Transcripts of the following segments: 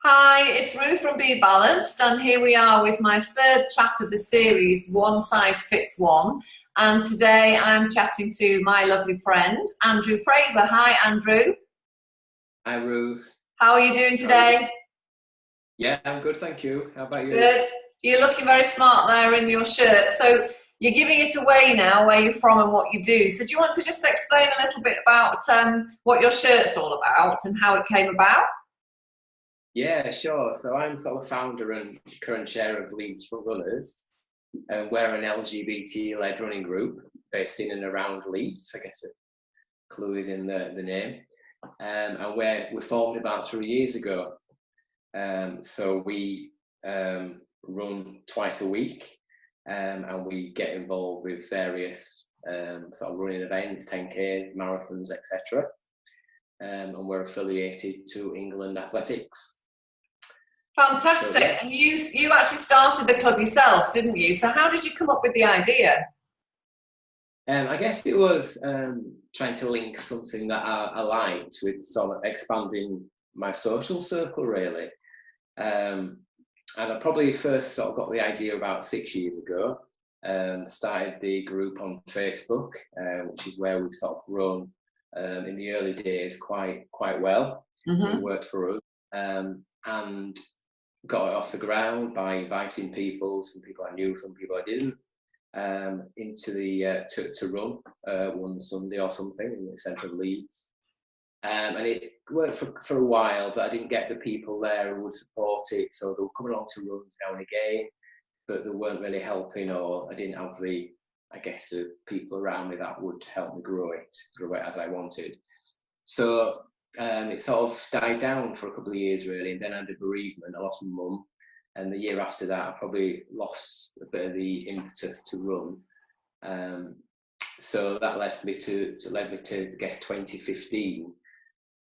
Hi, it's Ruth from Be Balanced, and here we are with my third chat of the series, One Size Fits One. And today I'm chatting to my lovely friend, Andrew Frazer. Hi, Andrew. Hi, Ruth. How are you doing today? Yeah, I'm good, thank you. How about you? Good. You're looking very smart there in your shirt. So you're giving it away now, where you're from and what you do. So do you want to just explain a little bit about what your shirt's all about and how it came about? Yeah, sure. So I'm sort of founder and current chair of Leeds for Runners, and we're an LGBT-led running group based in and around Leeds. I guess a clue is in the name. And we formed about 3 years ago. So we run twice a week, and we get involved with various sort of running events, 10Ks, marathons, etc. And we're affiliated to England Athletics. Fantastic. So, yeah. And you actually started the club yourself, didn't you? So how did you come up with the idea? I guess it was trying to link something that I liked with sort of expanding my social circle, really. And I probably first sort of got the idea about 6 years ago. Started the group on Facebook, which is where we've sort of grown in the early days quite well. Mm-hmm. It worked for us. And got it off the ground by inviting people, some people I knew, some people I didn't, into the to run one Sunday or something in the centre of Leeds. And it worked for a while, but I didn't get the people there who would support it, so they were coming along to runs now and again, but they weren't really helping, or I didn't have the people around me that would help me grow it as I wanted. So it sort of died down for a couple of years, really, and then I had a bereavement. I lost my mum, and the year after that, I probably lost a bit of the impetus to run. So that led me to I guess 2015,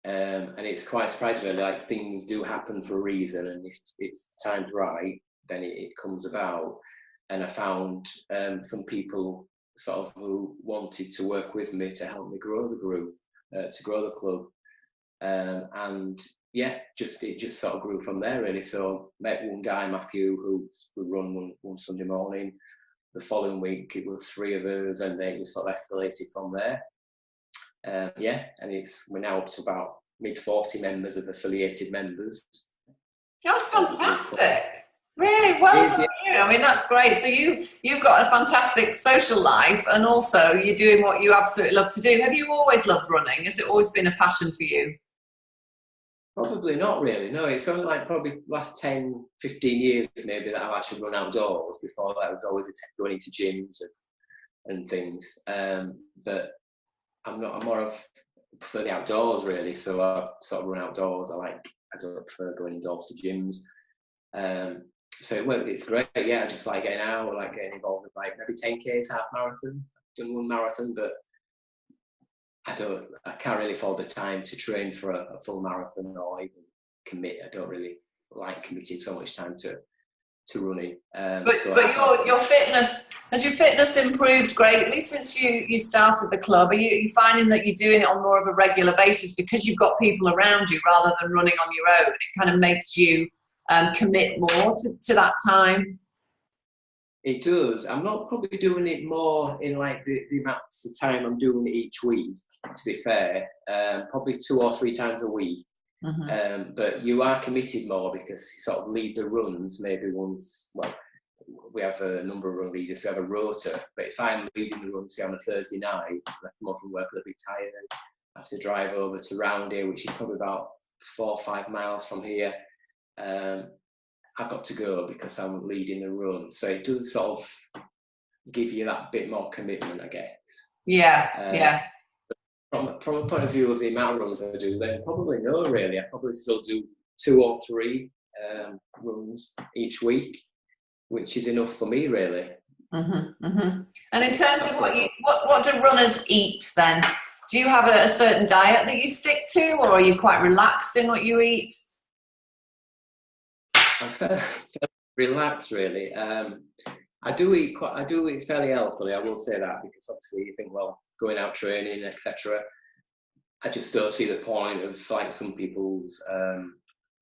and it's quite surprising, really. Like, things do happen for a reason, and if it's the time's right, then it comes about. And I found some people sort of who wanted to work with me to help me grow the group, to grow the club. And yeah, it just sort of grew from there, really. So met one guy, Matthew, who run one Sunday morning. The following week it was 3 of us, and then it sort of escalated from there. And we're now up to about mid-40 members of affiliated members. That's fantastic. Really well done, you. I mean, that's great. So you've got a fantastic social life, and also you're doing what you absolutely love to do. Have you always loved running? Has it always been a passion for you? Probably not, really. No, it's only like probably last 10, 15 years maybe that I've actually run outdoors. Before that, I was always going into gyms and things. But I'm more of prefer the outdoors, really. So I sort of run outdoors. I don't prefer going indoors to gyms. So it's great. Yeah, I just like getting out. I like getting involved with like maybe 10Ks, half marathon. I've done one marathon, but I can't really afford the time to train for a full marathon or even commit. I don't really like committing so much time to running. But your fitness, has your fitness improved greatly since you started the club? Are you finding that you're doing it on more of a regular basis because you've got people around you rather than running on your own? It kind of makes you commit more to that time? It does. I'm not probably doing it more in like the amounts of time I'm doing it each week, to be fair. Probably 2 or 3 times a week. Mm-hmm. But you are committed more because you sort of lead the runs maybe once. Well, we have a number of run leaders who have a rota, but if I'm leading the run, say on a Thursday night, I come off from work a little bit tired and I have to drive over to round here, which is probably about 4 or 5 miles from here. I've got to go because I'm leading the run. So it does sort of give you that bit more commitment, I guess. Yeah. From a point of view of the amount of runs I do, then probably no, really. I probably still do 2 or 3 runs each week, which is enough for me, really. Mm-hmm, mm-hmm. And in terms of what do runners eat then? Do you have a certain diet that you stick to, or are you quite relaxed in what you eat? I'm fairly relaxed, really. I do eat fairly healthily. I will say that, because obviously you think, well, going out training, etc. I just don't see the point of like some people's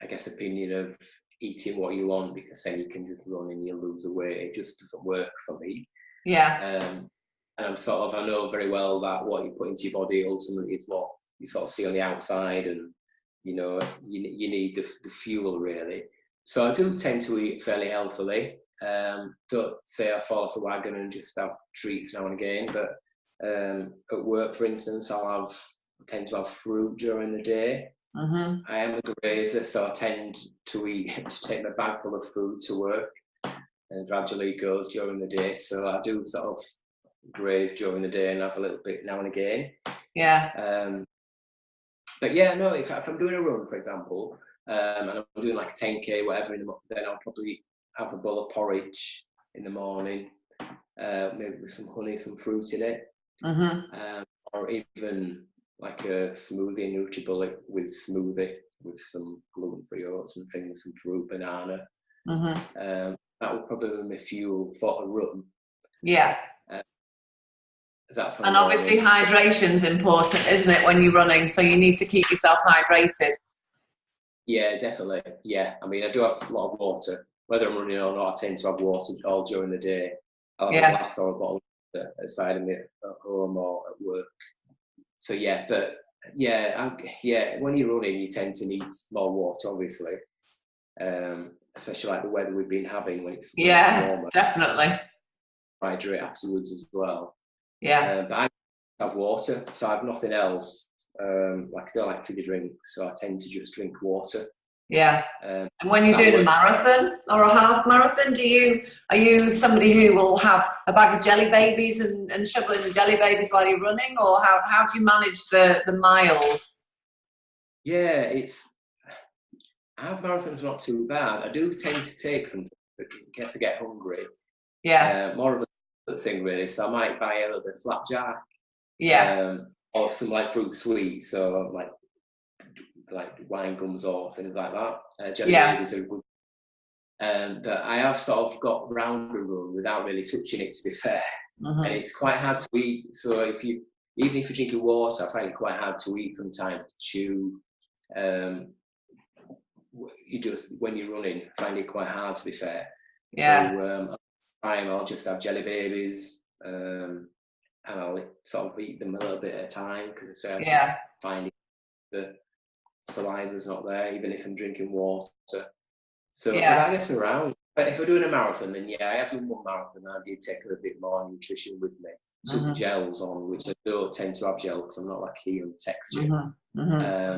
I guess, opinion of eating what you want, because then you can just run and you lose the weight. It just doesn't work for me. Yeah. And I'm I know very well that what you put into your body ultimately is what you sort of see on the outside, and you know, you need the fuel really. So I do tend to eat fairly healthily. Don't say I fall off the wagon and just have treats now and again, but at work, for instance, tend to have fruit during the day. Mm-hmm. I am a grazer, so I tend to take my bag full of food to work, and gradually it goes during the day. So I do sort of graze during the day and have a little bit now and again. Yeah. But yeah, no, if I'm doing a run, for example, and I'm doing like a 10k, whatever, then I'll probably have a bowl of porridge in the morning, maybe with some honey, some fruit in it, or even like a smoothie, a NutriBullet with smoothie with some gluten-free oats and things, some fruit, banana. That would probably be my fuel for a run. Yeah. That's and obviously hydration's important, isn't it, when you're running? So you need to keep yourself hydrated. Yeah, definitely. Yeah, I mean, I do have a lot of water. Whether I'm running or not, I tend to have water all during the day. I'll have a glass or a bottle of water aside of me at home or at work. So yeah, but yeah, when you're running, you tend to need more water, obviously. Especially like the weather we've been having when it's warmer. Definitely. Hydrate afterwards as well. Yeah. But I have water, so I have nothing else. Like I don't like fizzy drinks, so I tend to just drink water. Yeah. And when you're doing a marathon or a half marathon, are you somebody who will have a bag of jelly babies and shovel in the jelly babies while you're running, or how do you manage the miles? Yeah, half marathon's not too bad. I do tend to take some in case I get hungry. Yeah. More of a thing really. So I might buy a little bit of flapjack. Yeah. Or some like fruit sweets, so like wine gums or things like that. Jelly babies are good. But I have sort of got round the run without really touching it, to be fair. And it's quite hard to eat. So even if you're drinking water, I find it quite hard to eat sometimes, to chew. You just, when you're running, I find it quite hard, to be fair. Yeah. So I'll just have jelly babies, and I'll sort of eat them a little bit at a time, because I find the saliva's not there, even if I'm drinking water. So that gets me around. But if we're doing a marathon, then I have done one marathon, and I did take a little bit more nutrition with me. Took gels on, which I don't tend to have gels because I'm not like keen on texture.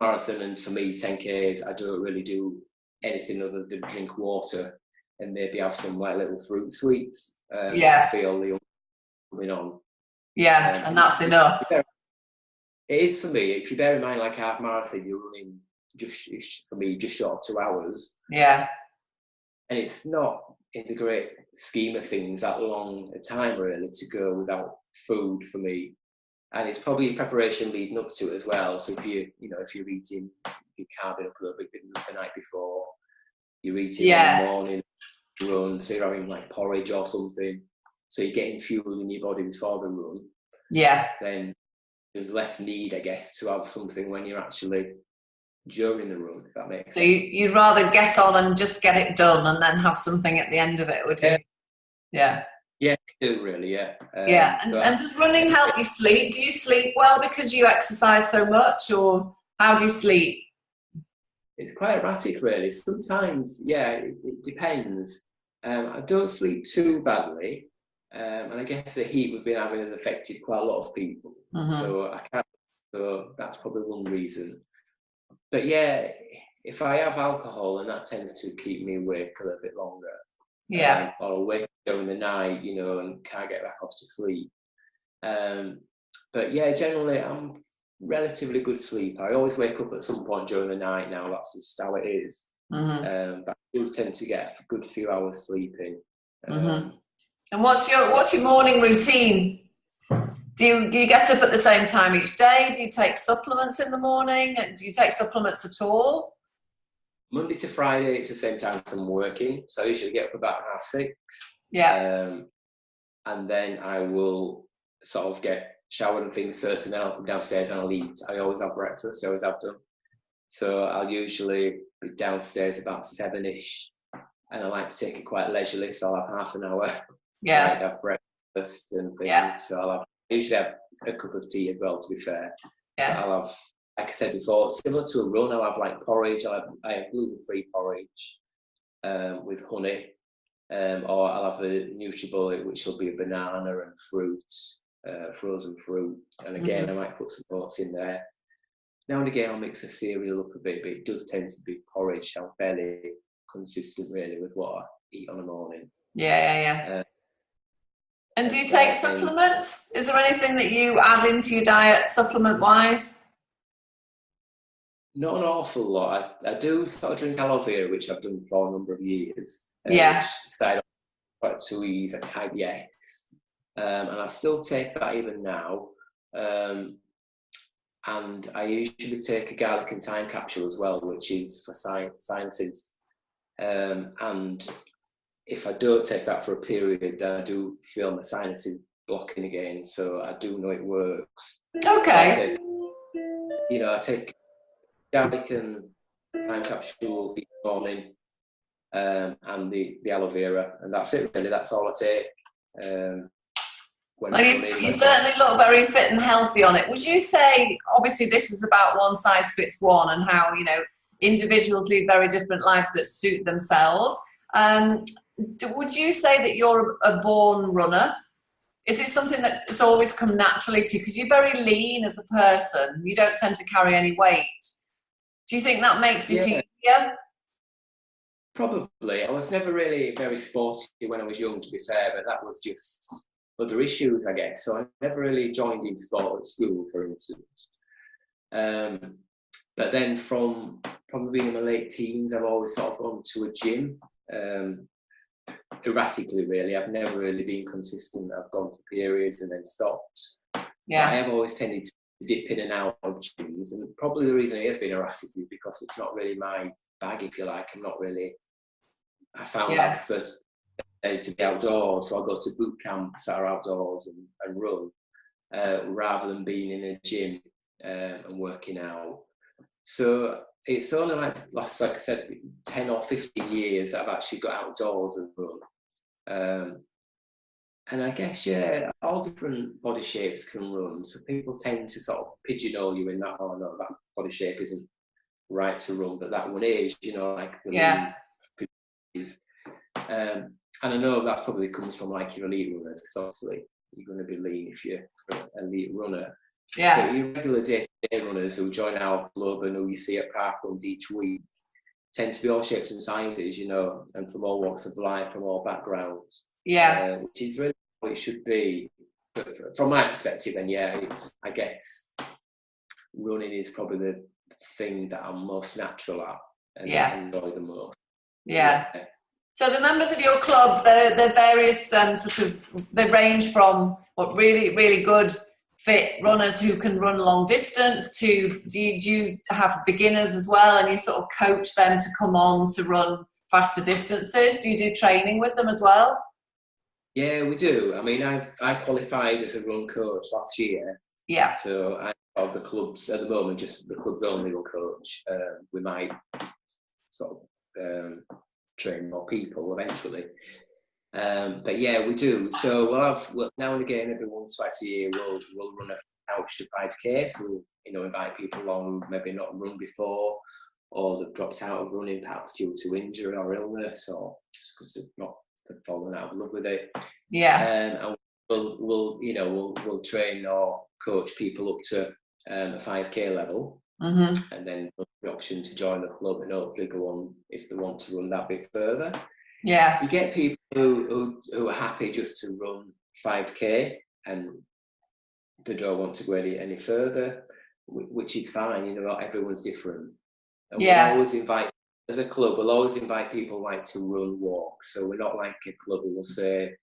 Marathon, and for me 10Ks, I don't really do anything other than drink water and maybe have some like little fruit sweets. I feel the coming on. And that's enough. It is for me. If you bear in mind, like half marathon, you're running for me just short of 2 hours. Yeah. And it's not, in the great scheme of things, that long a time really to go without food for me. And it's probably preparation leading up to it as well. So if you're eating, you're carving up a little bit the night before, you're eating in the morning, run, so you're having like porridge or something, so you're getting fuel in your body before the run. Yeah. Then there's less need, I guess, to have something when you're actually during the run, if that makes sense. So you'd rather get on and just get it done and then have something at the end of it, would you? Yeah. Yeah, I do really, yeah. And does running help you sleep? Do you sleep well because you exercise so much, or how do you sleep? It's quite erratic, really. Sometimes, it depends. I don't sleep too badly, and I guess the heat we've been having has affected quite a lot of people. So that's probably one reason. But if I have alcohol, and that tends to keep me awake a little bit longer. Or I'll wake up during the night, and can't get back off to sleep. But generally I'm relatively good sleep. I always wake up at some point during the night now, that's just how it is. But I do tend to get a good few hours sleeping. And what's your morning routine? Do you get up at the same time each day? Do you take supplements in the morning? Do you take supplements at all? Monday to Friday, it's the same time as I'm working. So I usually get up about 6:30. Yeah. And then I will sort of get showered and things first, and then I'll come downstairs and I'll eat. I always have breakfast, I always have done. So I'll usually be downstairs about 7ish, and I like to take it quite leisurely. So I'll have half an hour to have breakfast and things. Yeah. So I usually have a cup of tea as well, to be fair. Yeah. But I'll have, like I said before, similar to a run, I'll have like porridge. I have gluten-free porridge with honey, or I'll have a NutriBullet, which will be a banana and fruit, frozen fruit. And again, I might put some oats in there. Now and again, I'll mix the cereal up a bit, but it does tend to be porridge. I'm fairly consistent, really, with what I eat on a morning. Yeah. And do you take supplements? Is there anything that you add into your diet, supplement-wise? Not an awful lot. I do sort of drink aloe vera, which I've done for a number of years. Which started off quite 2 years at IBX. And I still take that even now. And I usually take a garlic and thyme capsule as well, which is for sinuses. And if I don't take that for a period, then I do feel my sinuses blocking again. So I do know it works. Okay. So I take garlic and thyme capsule each morning, and the aloe vera, and that's it really. That's all I take. You certainly look very fit and healthy on it. Would you say, obviously this is about one size fits one, and how individuals lead very different lives that suit themselves. Would you say that you're a born runner? Is it something that's always come naturally to you? Because you're very lean as a person. You don't tend to carry any weight. Do you think that makes it easier? Probably. I was never really very sporty when I was young, to be fair, but that was just other issues, I guess. So I never really joined in sport at school, for instance. But then from probably in my late teens, I've always sort of gone to a gym. Erratically, really. I've never really been consistent. I've gone for periods and then stopped. Yeah. But I have always tended to dip in and out of gyms, and probably the reason it has been erratic is because it's not really my bag, if you like. I found I prefer to be outdoors, so I go to boot camps that are outdoors and run, rather than being in a gym and working out. So it's only like I said, 10 or 15 years that I've actually got outdoors and run. And I guess, all different body shapes can run. So people tend to sort of pigeonhole you in that, oh no, that body shape isn't right to run, but that one is, like the lean is. And I know that probably comes from like your elite runners, because obviously you're going to be lean if you're an elite runner. Yeah. But your regular day-to-day runners who join our club and who you see at park runs each week tend to be all shapes and sizes, and from all walks of life, from all backgrounds. Yeah. Which is really what it should be. But from my perspective, then, I guess running is probably the thing that I'm most natural at and enjoy the most. Yeah. So the members of your club, they're various they range from what really, really good fit runners who can run long distance to, do you have beginners as well, and you sort of coach them to come on to run faster distances? Do you do training with them as well? Yeah, we do. I mean, I qualified as a run coach last year. Yeah. So I'm of the clubs at the moment, just the club's only run coach. We might sort of train more people eventually. But yeah, we do. So we'll now and again, every once, twice a year, we'll run a couch to 5K. So we'll, invite people along who maybe not run before, or they've dropped out of running perhaps due to injury or illness, or just because they've fallen out of love with it. Yeah. And we'll train or coach people up to a 5K level, and then the option to join the club and hopefully go on if they want to run that bit further. Yeah. You get people who are happy just to run 5K and they don't want to go any further, which is fine. Everyone's different. And we'll always invite, as a club, we'll always invite people like to run, walk. So we're not like a club who will say,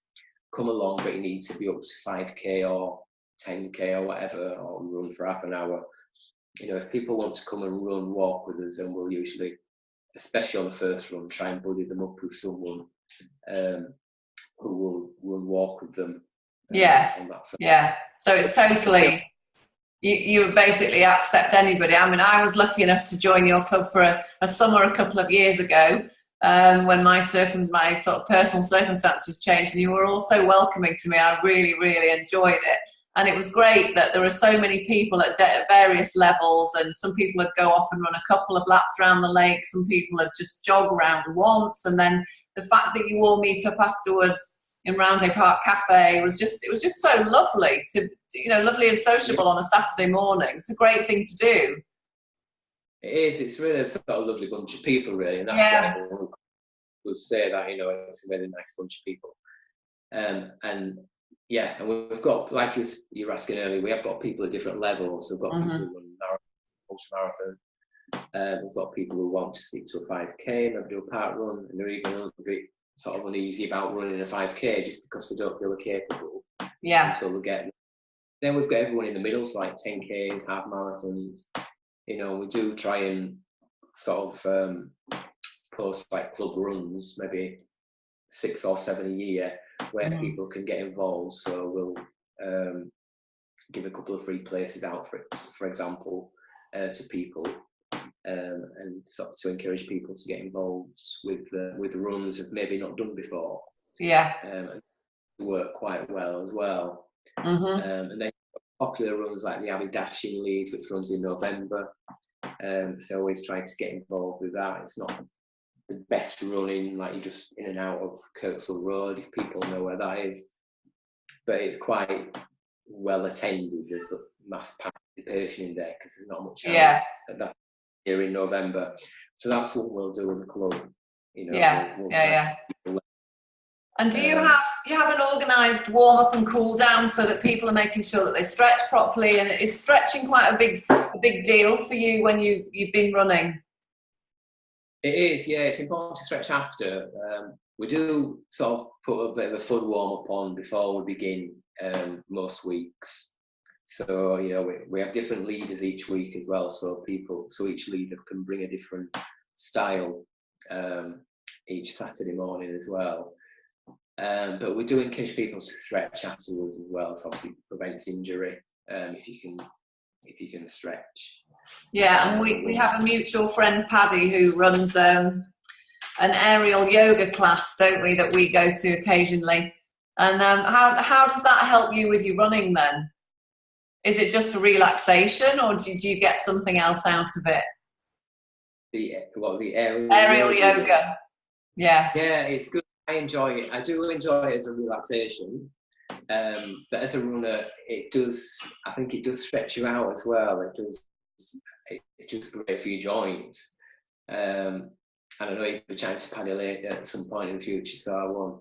come along, but you need to be up to 5K or 10K or whatever, or run for half an hour. If people want to come and run, walk with us, then we'll usually, especially on the first run, try and buddy them up with someone who will run walk with them. Yes. Yeah. So it's totally you basically accept anybody. I mean, I was lucky enough to join your club for a summer a couple of years ago, when my sort of personal circumstances changed, and you were all so welcoming to me. I really, really enjoyed it. And it was great that there were so many people at various levels, and some people would go off and run a couple of laps around the lake, some people would just jog around once, and then the fact that you all meet up afterwards in Roundhay Park Cafe it was just so lovely lovely and sociable on a Saturday morning. It's a great thing to do. It is. It's really a sort of lovely bunch of people, really, and that's what everyone will say, that it's a really nice bunch of people. And we've got, like you were asking earlier, we have got people at different levels. We've got people who run ultra-marathon. We've got people who want to stick to a 5K, maybe do a park run, and they're even a little bit sort of uneasy about running a 5K just because they don't feel they're capable until they get. Then we've got everyone in the middle, so like 10Ks, half marathons. We do try and sort of post like club runs, maybe 6 or 7 a year, where people can get involved. So we'll give a couple of free places out, for example, to people, and sort of to encourage people to get involved with the runs that maybe not done before. And work quite well as well. And then popular runs like the Abbey Dash in Leeds, which runs in November. So always try to get involved with that. It's not the best running, like you're just in and out of Kirksall Road, if people know where that is. But it's quite well attended. There's a mass participation in there because there's not much out at that here in November. So that's what we'll do as a club. We'll And do you have an organised warm up and cool down so that people are making sure that they stretch properly? And is stretching quite a big deal for you when you've been running? It is, yeah. It's important to stretch after. We do sort of put a bit of a fun warm up on before we begin most weeks. So we have different leaders each week as well. So each leader can bring a different style each Saturday morning as well. But we do encourage people to stretch afterwards as well. So obviously prevents injury if you can stretch. And we have a mutual friend, Paddy, who runs an aerial yoga class, don't we, that we go to occasionally. And how does that help you with your running then? Is it just for relaxation, or do you get something else out of it? The aerial yoga. Yeah, it's good. I enjoy it. I do enjoy it as a relaxation. But as a runner, I think it does stretch you out as well. It's just great for your joints. And I know you'll be trying to Paddy later at some point in the future, so I won't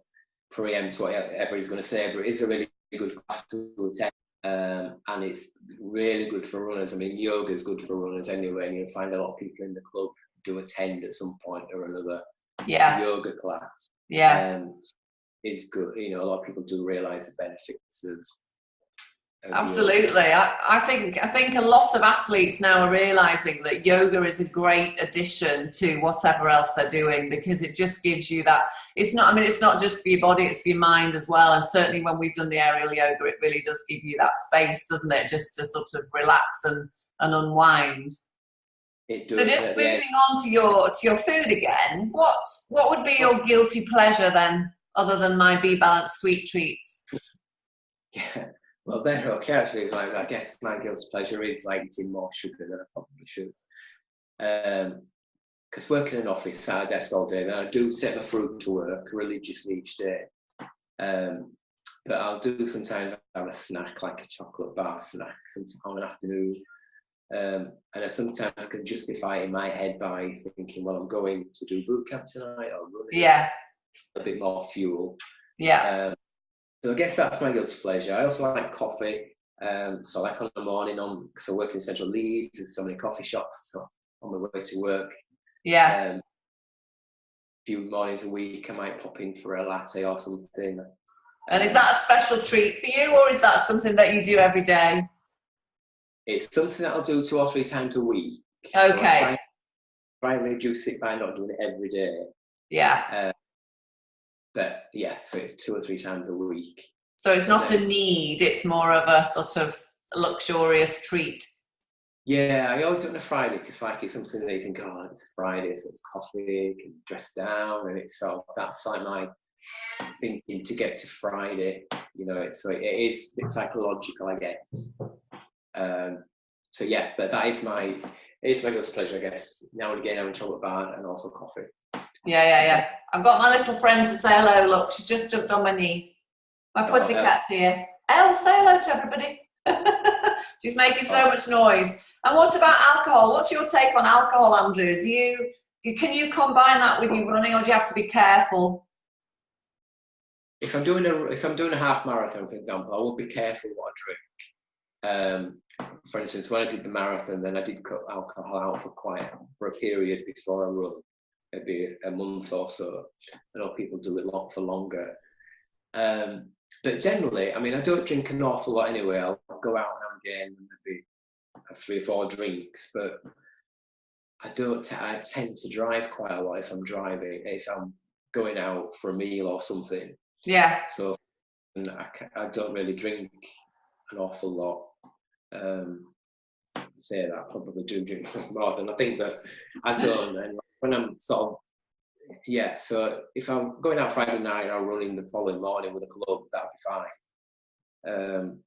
preempt whatever he's going to say, but it's a really good class to attend. And it's really good for runners. I mean, yoga is good for runners anyway, and you'll find a lot of people in the club do attend at some point or another yoga class. It's good. A lot of people do realise the benefits of absolutely. I think a lot of athletes now are realising that yoga is a great addition to whatever else they're doing, because it just gives you that. It's not just for your body, it's for your mind as well. And certainly when we've done the aerial yoga, it really does give you that space, doesn't it? Just to sort of relax and unwind. It does. So just moving on to your food again, what would be your guilty pleasure then, other than my Be Balanced sweet treats? Well, they're okay actually. Like, I guess my guilty pleasure is like eating more sugar than I probably should. Because working in an office, sat at a desk all day, then I do take my fruit to work religiously each day. But I'll do sometimes have a snack, like a chocolate bar snack, sometimes on an afternoon. And I sometimes can justify it in my head by thinking, well, I'm going to do boot camp tonight or running. A bit more fuel. So I guess that's my guilty pleasure. I also like coffee. So like on the morning, because I work in central Leeds, there's so many coffee shops. So on my way to work, a few mornings a week, I might pop in for a latte or something. And is that a special treat for you, or is that something that you do every day? It's something that I'll do 2 or 3 times a week. Okay. So try and reduce it by not doing it every day. But so it's 2 or 3 times a week. So it's not a need, it's more of a sort of a luxurious treat. Yeah, I always do it on a Friday because like it's something that you think, oh, it's a Friday, so it's coffee, you can dress down, and it's so that's like my thinking to get to Friday. You know, it's a bit psychological, I guess. So yeah, but it's my guilty pleasure, I guess. Now and again, having chocolate bars and also coffee. Yeah. I've got my little friend to say hello. Look, she's just jumped on my knee. My pussycat's here. Elle, say hello to everybody. She's making so much noise. And what about alcohol? What's your take on alcohol, Andrew? Can you combine that with your running, or do you have to be careful? If I'm doing a half marathon, for example, I would be careful what I drink. For instance, when I did the marathon, then I did cut alcohol out for a period before I run, maybe a month or so. I know people do it for longer. But generally, I mean, I don't drink an awful lot anyway. I'll go out now and again, maybe have 3 or 4 drinks, but I tend to drive quite a lot if I'm driving, if I'm going out for a meal or something. Yeah. So I don't really drink an awful lot. Say that I probably do drink more than I think, but I don't. And when I'm sort of, yeah, so if I'm going out Friday night and I'm running the following morning with a club, that'll be fine.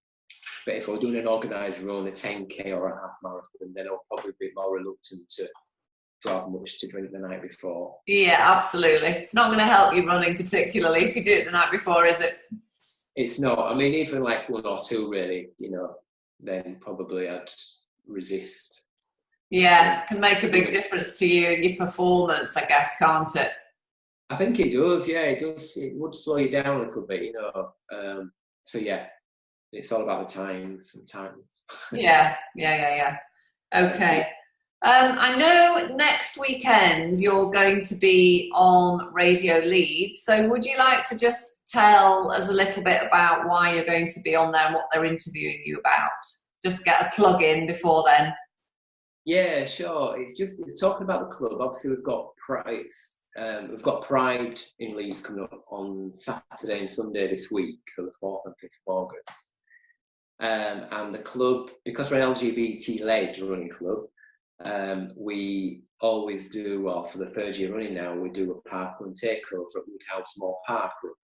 But if I'm doing an organised run, a 10k or a half marathon, then I'll probably be more reluctant to have much to drink the night before. Yeah, absolutely. It's not going to help you running particularly if you do it the night before, is it? It's not. I mean, even like 1 or 2 really, you know, then probably I'd resist. Yeah, it can make a big difference to your performance, I guess, can't it? I think it does, yeah, it does. It would slow you down a little bit, you know. So yeah, it's all about the time sometimes. Yeah. Okay. I know next weekend you're going to be on Radio Leeds, so would you like to just tell us a little bit about why you're going to be on there and what they're interviewing you about? Just get a plug in before then. Yeah, sure. It's talking about the club. Obviously, we've got Pride in Leeds coming up on Saturday and Sunday this week, so the 4th and 5th of August. And the club, because we're an LGBT-led running club, we always do, well, for the 3rd year running now, we do a park run takeover at Woodhouse Moor Park Run,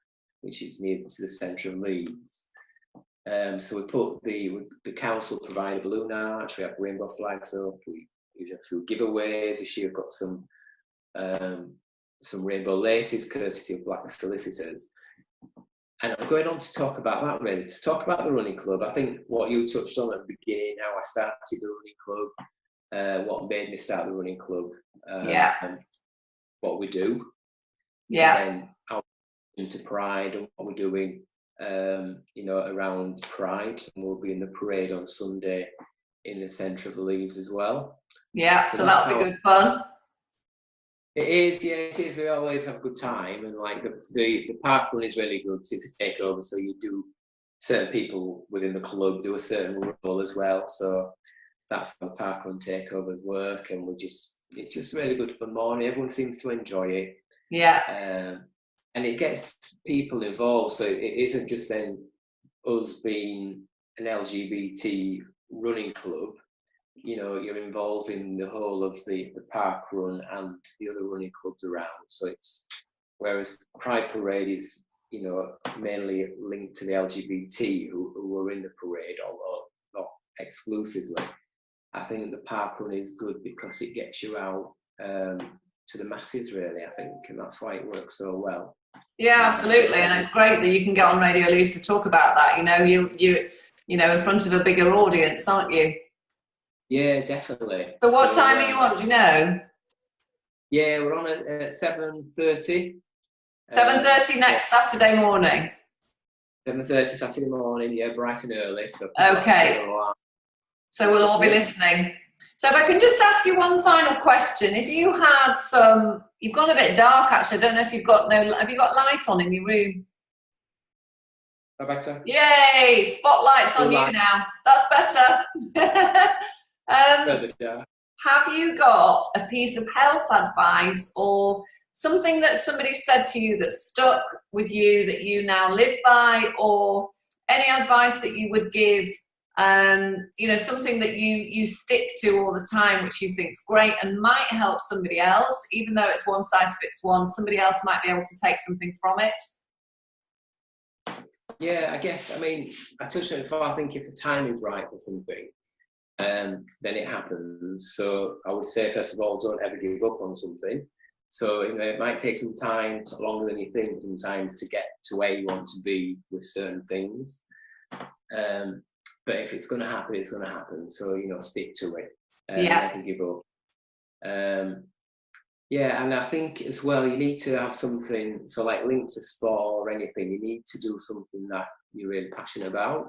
which is near to the centre of Leeds. So we put the council provide a balloon arch, we have rainbow flags up, we have a few giveaways. This year we've got some rainbow laces courtesy of Black Solicitors. And I'm going on to talk about that really, to talk about the running club. I think what you touched on at the beginning, how I started the running club, what made me start the running club, and what we do. Yeah. And then our into Pride and what we're doing, you know, around Pride. And we'll be in the parade on Sunday in the centre of Leeds as well. Yeah, so that'll be good fun. It is, yeah, it is. We always have a good time, and like the park run is really good. It's a takeover, so you do certain people within the club do a certain role as well. So that's how park run takeovers work, and it's just really good for the morning. Everyone seems to enjoy it. Yeah. And it gets people involved, so it isn't just then us being an LGBT running club. You know, you're involved in the whole of the park run and the other running clubs around. So whereas Pride Parade is, you know, mainly linked to the LGBT who are in the parade, although not exclusively. I think the park run is good because it gets you out to the masses, really, I think, and that's why it works so well. Yeah, absolutely, and it's great that you can get on Radio Leeds to talk about that. You know, you know, in front of a bigger audience, aren't you? Yeah, definitely. So what time are you on, do you know? Yeah, we're on at 7:30. 7:30 next Saturday morning? 7:30 Saturday morning, yeah, bright and early. So okay. So we'll all be listening. So if I can just ask you one final question. If you had you've gone a bit dark actually, I don't know if have you got light on in your room? Better? Yay, spotlight's on you now. That's better. Have you got a piece of health advice or something that somebody said to you that stuck with you that you now live by, or any advice that you would give you know, something that you stick to all the time, which you think is great and might help somebody else, even though it's one size fits one, somebody else might be able to take something from it. Yeah, I guess, I mean, I touched on it before. I think if the time is right for something, then it happens. So I would say, first of all, don't ever give up on something. So, you know, it might take some time, longer than you think sometimes, to get to where you want to be with certain things. But if it's going to happen, it's going to happen. So, you know, stick to it. Never give up. Yeah, and I think as well, you need to have something, so like linked to sport or anything, you need to do something that you're really passionate about,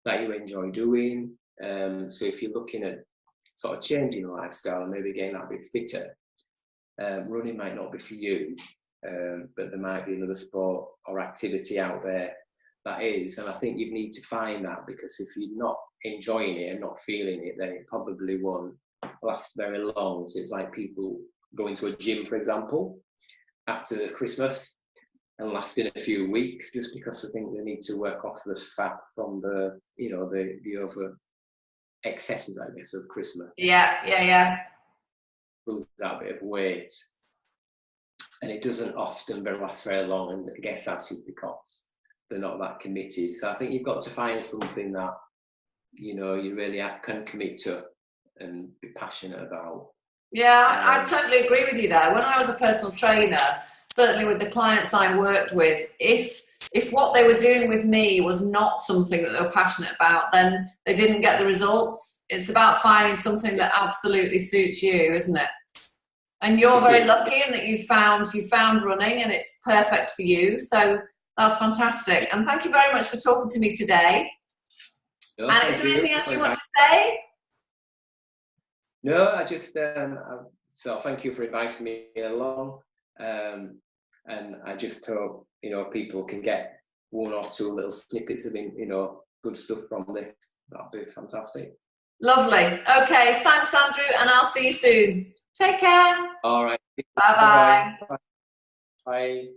that you enjoy doing. So if you're looking at sort of changing your lifestyle and maybe getting that bit fitter, running might not be for you, but there might be another sport or activity out there that is. And I think you need to find that, because if you're not enjoying it and not feeling it, then it probably won't last very long. So it's like people going to a gym, for example, after Christmas and lasting a few weeks, just because I think they need to work off the fat from the, you know, the over excesses, I guess, of Christmas. Yeah. Lose that bit of weight, and it doesn't often last very long, and I guess that's just because they're not that committed. So I think you've got to find something that, you know, you really can commit to and be passionate about. Yeah, I totally agree with you there. When I was a personal trainer, certainly with the clients I worked with, if what they were doing with me was not something that they were passionate about, then they didn't get the results. It's about finding something that absolutely suits you, isn't it? And you're very lucky in that you found running and it's perfect for you. So that's fantastic. And thank you very much for talking to me today. No, and is there anything else you want to say? No, I just, so thank you for inviting me along. And I just hope, you know, people can get one or two little snippets of, you know, good stuff from this. That'd be fantastic. Lovely. Okay, thanks, Andrew, and I'll see you soon. Take care. All right. Bye-bye. Bye.